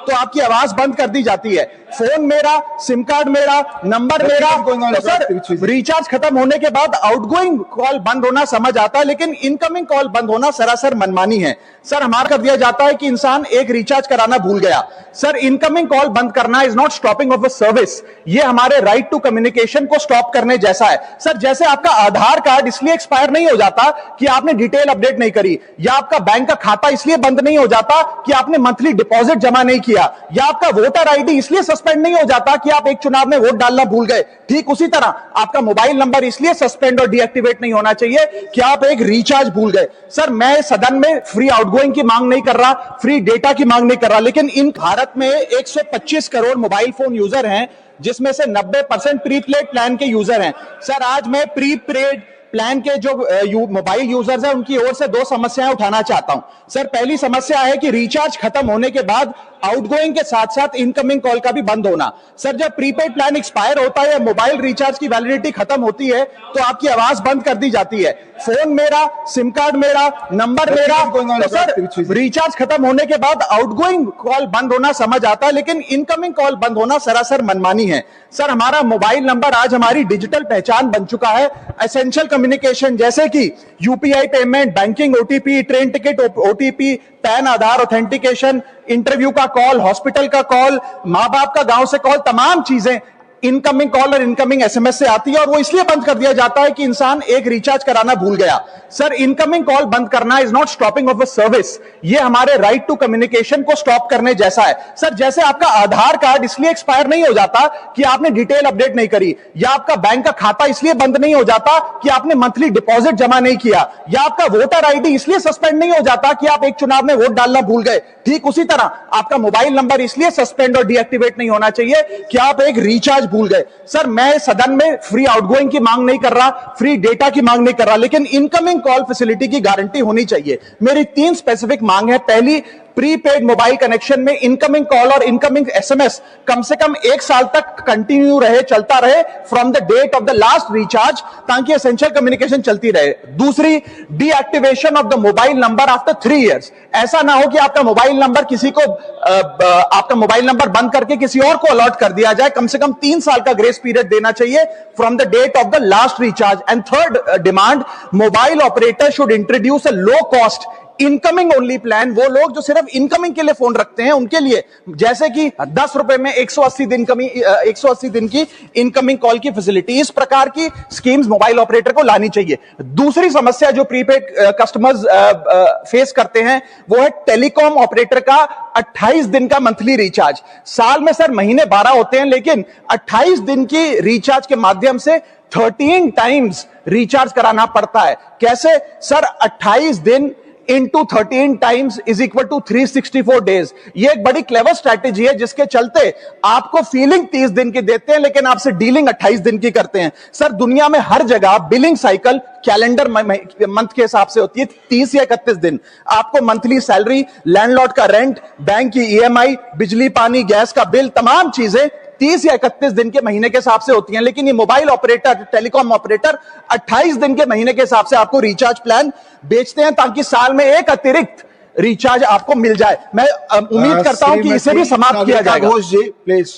तो आपकी आवाज बंद कर दी जाती है। फोन मेरा, सिम कार्ड मेरा, नंबर मेरा, तो सर रिचार्ज खत्म होने के बाद आउटगोइंग कॉल बंद होना समझ आता है, लेकिन इनकमिंग कॉल बंद होना सरासर मनमानी है। सर हमारा कर दिया जाता है कि इंसान एक रिचार्ज कराना भूल गया। सर इनकमिंग कॉल बंद करना is not stopping of a service, ये हमारे राइट टू कम्युनिकेशन को स्टॉप करने जैसा है। सर जैसे आपका आधार कार्ड इसलिए एक्सपायर नहीं हो जाता कि आपने डिटेल अपडेट नहीं करी, या आपका बैंक का खाता इसलिए बंद नहीं हो जाता कि आपने मंथली डिपॉजिट जमा नहीं किया, या आपका वोटर आईडी इसलिए सस्पेंड नहीं हो जाता कि आप एक चुनाव में वोट डालना भूल गए, ठीक उसी तरह आपका मोबाइल नंबर इसलिए सस्पेंड और डीएक्टिवेट नहीं होना चाहिए कि आप एक रिचार्ज भूल गए। सर मैं सदन में फ्री आउटगोइंग की मांग नहीं कर रहा, फ्री डेटा की मांग नहीं कर रहा, लेकिन इन भारत में 125 करोड़ मोबाइल फोन यूजर हैं, जिसमें से 90% प्रीपेड प्लान के यूजर हैं। सर आज मैं प्रीपेड प्लान के जो मोबाइल यूजर्स हैं उनकी ओर से दो समस्याएं उठाना चाहता हूं। सर पहली समस्या है कि रिचार्ज खत्म होने के बाद आउटगोइंग के साथ साथ इनकमिंग कॉल का भी बंद होना। सर जब प्रीपेड प्लान एक्सपायर होता है या मोबाइल रिचार्ज की वैलिडिटी खत्म होती है तो आपकी आवाज बंद कर दी जाती है। फोन मेरा, सिम कार्ड मेरा, नंबर मेरा, तो सर रिचार्ज खत्म होने के बाद आउटगोइंग कॉल बंद होना समझ आता है, लेकिन इनकमिंग कॉल बंद होना सरासर मनमानी है। सर हमारा मोबाइल नंबर आज हमारी डिजिटल पहचान बन चुका है। एसेंशियल कम्युनिकेशन जैसे कि UPI payment, banking OTP, train ticket OTP, PAN Aadhaar authentication, interview का कॉल, हॉस्पिटल का कॉल, मां बाप का गांव से कॉल, तमाम चीजें इनकमिंग कॉल और इनकमिंग एसएमएस से आती है, और वो इसलिए बंद कर दिया जाता है कि इंसान एक रिचार्ज कराना भूल गया। सर इनकमिंग कॉल बंद करना is not stopping of a service, ये हमारे राइट टू कम्युनिकेशन को स्टॉप करने जैसा है। सर जैसे आपका आधार कार्ड इसलिए एक्सपायर नहीं हो जाता कि आपने डिटेल अपडेट नहीं करी, या आपका बैंक का खाता इसलिए बंद नहीं हो जाता कि आपने मंथली डिपॉजिट जमा नहीं किया, या आपका वोटर आईडी इसलिए सस्पेंड नहीं हो जाता कि आप एक चुनाव में वोट डालना भूल गए, ठीक उसी तरह आपका मोबाइल नंबर इसलिए सस्पेंड और डीएक्टिवेट नहीं होना चाहिए कि आप एक रिचार्ज भूल गए। सर मैं सदन में फ्री आउटगोइंग की मांग नहीं कर रहा, फ्री डेटा की मांग नहीं कर रहा, लेकिन इनकमिंग कॉल फैसिलिटी की गारंटी होनी चाहिए। मेरी 3 स्पेसिफिक मांग है। पहली, प्रीपेड मोबाइल कनेक्शन में इनकमिंग कॉल और इनकमिंग एसएमएस कम से कम 1 साल तक कंटिन्यू रहे, चलता रहे from the date of the last recharge, ताकि एसेंशियल कम्युनिकेशन चलती रहे। दूसरी, deactivation of the mobile number after 3 years. ऐसा ना हो कि आपका मोबाइल नंबर किसी को आपका मोबाइल नंबर बंद करके किसी और को अलॉट कर दिया जाए। कम से कम 3 साल का ग्रेस पीरियड देना चाहिए from the date of the last recharge. And third demand, mobile operator should introduce a low cost incoming only plan. वो लोग जो सिर्फ इनकमिंग के लिए फोन रखते हैं उनके लिए, जैसे कि 10 रुपए में 180 दिन की इनकमिंग कॉल की फैसिलिटी, इस प्रकार की स्कीम्स मोबाइल ऑपरेटर को लानी चाहिए। दूसरी समस्या जो प्रीपेड कस्टमर्स फेस करते हैं वो है टेलीकॉम ऑपरेटर का 28 दिन का मंथली रिचार्ज। साल में सर महीने 12 होते हैं, लेकिन 28 दिन की रिचार्ज के माध्यम से 13 टाइम्स रिचार्ज कराना पड़ता है। कैसे सर? 28 दिन into 13 times is equal to 364 days। ये एक बड़ी क्लेवर स्ट्रैटेजी है जिसके चलते आपको फीलिंग 30 दिन की देते हैं, लेकिन आपसे डीलिंग 28 दिन की करते हैं। सर दुनिया में हर जगह बिलिंग साइकिल कैलेंडर मंथ के हिसाब से होती है, 30 या 31 दिन। आपको मंथली सैलरी, लैंडलॉर्ड का रेंट, बैंक की ईएमआई, बिजली पानी गैस का बिल, तमाम चीजें 30 या 31 दिन के महीने के हिसाब से होती हैं। लेकिन ये मोबाइल ऑपरेटर, टेलीकॉम ऑपरेटर 28 दिन के महीने के हिसाब से आपको रिचार्ज प्लान बेचते हैं, ताकि साल में एक अतिरिक्त रिचार्ज आपको मिल जाए। मैं उम्मीद करता हूं कि इसे भी समाप्त किया जाएगा। घोष जी प्लीज।